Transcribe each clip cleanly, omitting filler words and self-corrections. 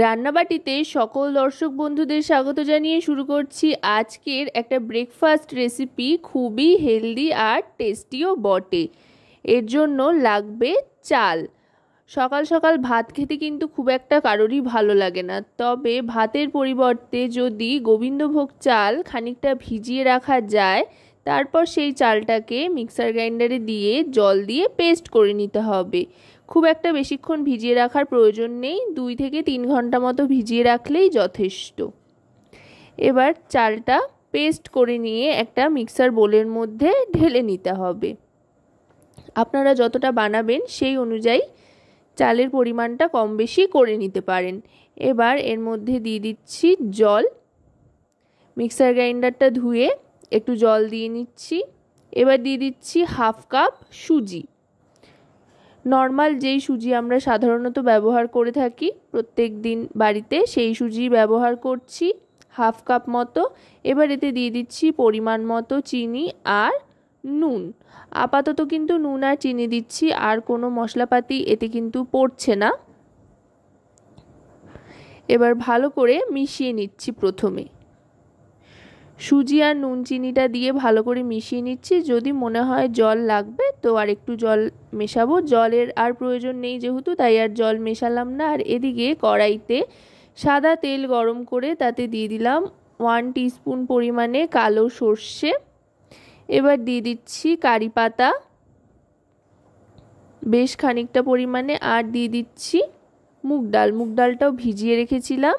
রান্নাবাটিতে সকল দর্শক বন্ধুদের স্বাগত জানিয়ে শুরু করছি আজকের একটা ব্রেকফাস্ট রেসিপি। খুবই হেলদি আর টেস্টিও বটে। এর জন্য লাগবে চাল। সকাল সকাল ভাত খেতে কিন্তু খুব একটা কারোরই ভালো লাগে না, তবে ভাতের পরিবর্তে যদি গোবিন্দভোগ চাল খানিকটা ভিজিয়ে রাখা যায়, তারপর সেই চালটাকে মিক্সার গ্রাইন্ডারে দিয়ে জল দিয়ে পেস্ট করে নিতে হবে। খুব একটা বেশিক্ষণ ভিজিয়ে রাখার প্রয়োজন নেই, 2 থেকে 3 ঘন্টা মতো ভিজিয়ে রাখলেই যথেষ্ট। এবার চালটা পেস্ট করে নিয়ে একটা মিক্সার বোলের মধ্যে ঢেলে নিতে হবে। আপনারা যতটা বানাবেন সেই অনুযায়ী চালের পরিমাণটা কম বেশি করে নিতে পারেন। এবার এর মধ্যে দিয়ে দিচ্ছি জল। মিক্সার গ্রাইন্ডারটা ধুয়ে একটু জল দিয়ে নিচ্ছি। এবার দিয়ে দিচ্ছি হাফ কাপ সুজি। নর্মাল যেই সুজি আমরা সাধারণত ব্যবহার করে থাকি প্রত্যেক দিন বাড়িতে, সেই সুজি ব্যবহার করছি হাফ কাপ মতো। এবার এতে দিয়ে দিচ্ছি পরিমাণ মতো চিনি আর নুন। আপাতত কিন্তু নুন আর চিনি দিচ্ছি, আর কোনো মশলাপাতি এতে কিন্তু পড়ছে না। এবার ভালো করে মিশিয়ে নিচ্ছি। প্রথমে সুজি আর নুন চিনিটা দিয়ে ভালো করে মিশিয়ে নিচ্ছি। যদি মনে হয় জল লাগবে তো আর একটু জল মেশাবো। জলের আর প্রয়োজন নেই যেহেতু, তাই আর জল মেশালাম না। আর এদিকে কড়াইতে সাদা তেল গরম করে তাতে দিয়ে দিলাম 1 টিস্পুন পরিমাণে কালো সর্ষে। এবার দিয়ে দিচ্ছি কারি পাতা বেশ খানিকটা পরিমাণে, আর দিয়ে দিচ্ছি মুগ ডাল। মুগ ডালটাও ভিজিয়ে রেখেছিলাম।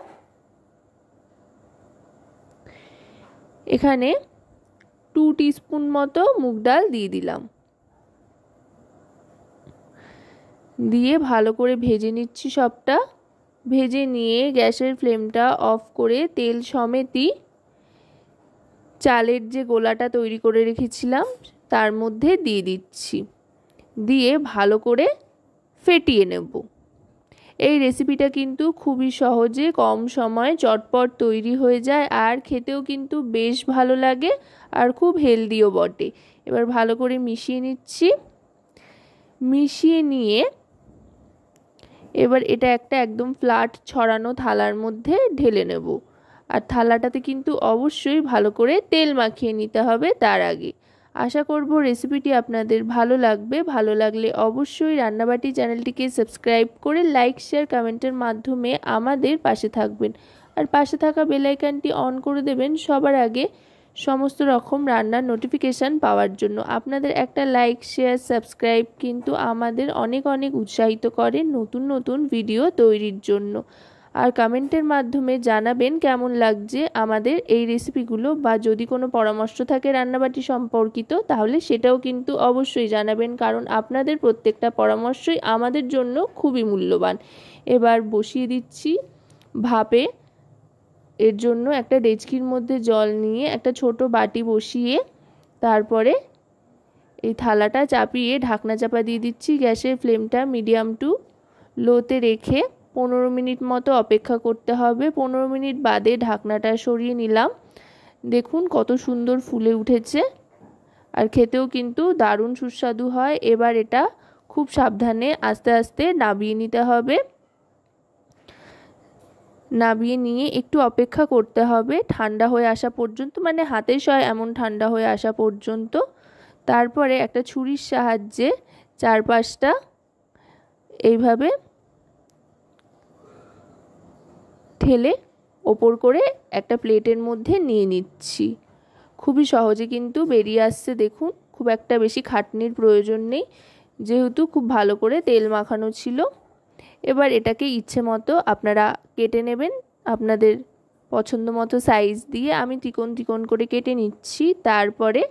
এখানে 2 টিস্পুন মতো মুগ ডাল দিয়ে দিলাম। দিয়ে ভালো করে ভেজে নিচ্ছি সবটা। ভেজে নিয়ে গ্যাসের ফ্লেমটা অফ করে তেল সমেতই চালের যে গোলাটা তৈরি করে রেখেছিলাম তার মধ্যে দিয়ে দিচ্ছি। দিয়ে ভালো করে ফেটিয়ে নেব। এই রেসিপিটা কিন্তু খুবই সহজে কম সময়ে চটপট তৈরি হয়ে যায়, আর খেতেও কিন্তু বেশ ভালো লাগে আর খুব হেলদিও বটে। এবার ভালো করে মিশিয়ে নিচ্ছি। মিশিয়ে নিয়ে এবার এটা একটা একদম ফ্ল্যাট ছড়ানো থালার মধ্যে ঢেলে নেব। আর থালাটাতে কিন্তু অবশ্যই ভালো করে তেল মাখিয়ে নিতে হবে তার আগে। আশা করব রেসিপিটি আপনাদের ভালো লাগবে। ভালো লাগলে অবশ্যই রান্নাবাটি চ্যানেলটিকে সাবস্ক্রাইব করে লাইক শেয়ার কমেন্টের মাধ্যমে আমাদের পাশে থাকবেন। আর পাশে থাকা বেল আইকনটি অন করে দেবেন সবার আগে সমস্ত রকম রান্নার নোটিফিকেশান পাওয়ার জন্য। আপনাদের একটা লাইক শেয়ার সাবস্ক্রাইব কিন্তু আমাদের অনেক অনেক উৎসাহিত করে নতুন নতুন ভিডিও তৈরির জন্য। আর কমেন্টের মাধ্যমে জানাবেন কেমন লাগছে আমাদের এই রেসিপিগুলো, বা যদি কোনো পরামর্শ থাকে রান্নাবাটি সম্পর্কিত তাহলে সেটাও কিন্তু অবশ্যই জানাবেন, কারণ আপনাদের প্রত্যেকটা পরামর্শই আমাদের জন্য খুবই মূল্যবান। এবার বসিয়ে দিচ্ছি ভাপে। এর জন্য একটা ডেচকির মধ্যে জল নিয়ে একটা ছোট বাটি বসিয়ে তারপরে এই থালাটা চাপিয়ে ঢাকনা চাপা দিয়ে দিচ্ছি। গ্যাসের ফ্লেমটা মিডিয়াম টু লোতে রেখে 15 মিনিট মতো অপেক্ষা করতে হবে। 15 মিনিট বাদে ঢাকনাটা সরিয়ে নিলাম। দেখুন কত সুন্দর ফুলে উঠেছে, আর খেতেও কিন্তু দারুণ সুস্বাদু হয়। এবার এটা খুব সাবধানে আস্তে আস্তে নাবিয়ে নিতে হবে। নাবিয়ে নিয়ে একটু অপেক্ষা করতে হবে ঠান্ডা হয়ে আসা পর্যন্ত, মানে হাতে সয় এমন ঠান্ডা হয়ে আসা পর্যন্ত। তারপরে একটা ছুরির সাহায্যে চারপাশটা এইভাবে ঠেলে ওপর করে একটা প্লেটের মধ্যে নিয়ে নিচ্ছি। খুবই সহজে কিন্তু বেরিয়ে আসছে। দেখুন খুব একটা বেশি খাটনির প্রয়োজন নেই, যেহেতু খুব ভালো করে তেল মাখানো ছিল। এবার এটাকে ইচ্ছে মতো আপনারা কেটে নেবেন আপনাদের পছন্দ মতো সাইজ দিয়ে। আমি তিকোন তিকোন করে কেটে নিচ্ছি। তারপরে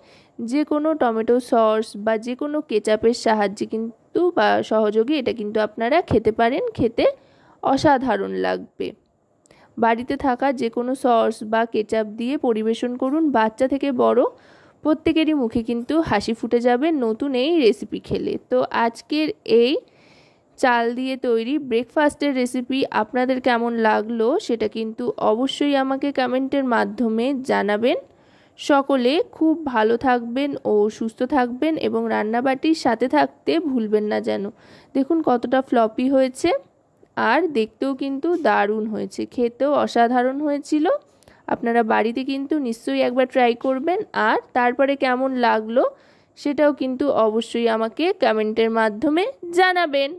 যে কোনো টমেটো সস বা যে কোনো কেচাপের সাহায্যে কিন্তু বা সহযোগে এটা কিন্তু আপনারা খেতে পারেন। খেতে অসাধারণ লাগবে। বাড়িতে থাকা যে কোনো সস বা কেচাপ দিয়ে পরিবেশন করুন। বাচ্চা থেকে বড় প্রত্যেকেরই মুখে কিন্তু হাসি ফুটে যাবে নতুন এই রেসিপি খেলে। তো আজকের এই চাল দিয়ে তৈরি ব্রেকফাস্টের রেসিপি আপনাদের কেমন লাগলো সেটা কিন্তু অবশ্যই আমাকে কমেন্টের মাধ্যমে জানাবেন। সকলে খুব ভালো থাকবেন ও সুস্থ থাকবেন, এবং রান্নাবাটির সাথে থাকতে ভুলবেন না যেন। দেখুন কতটা ফ্লপি হয়েছে। আর দেখতেও কিন্তু দারুণ হয়েছে, খেতেও অসাধারণ হয়েছিল। আপনারা বাড়িতে কিন্তু নিশ্চয়ই একবার ট্রাই করবেন, আর তারপরে কেমন লাগলো সেটাও কিন্তু অবশ্যই আমাকে কমেন্টের মাধ্যমে জানাবেন।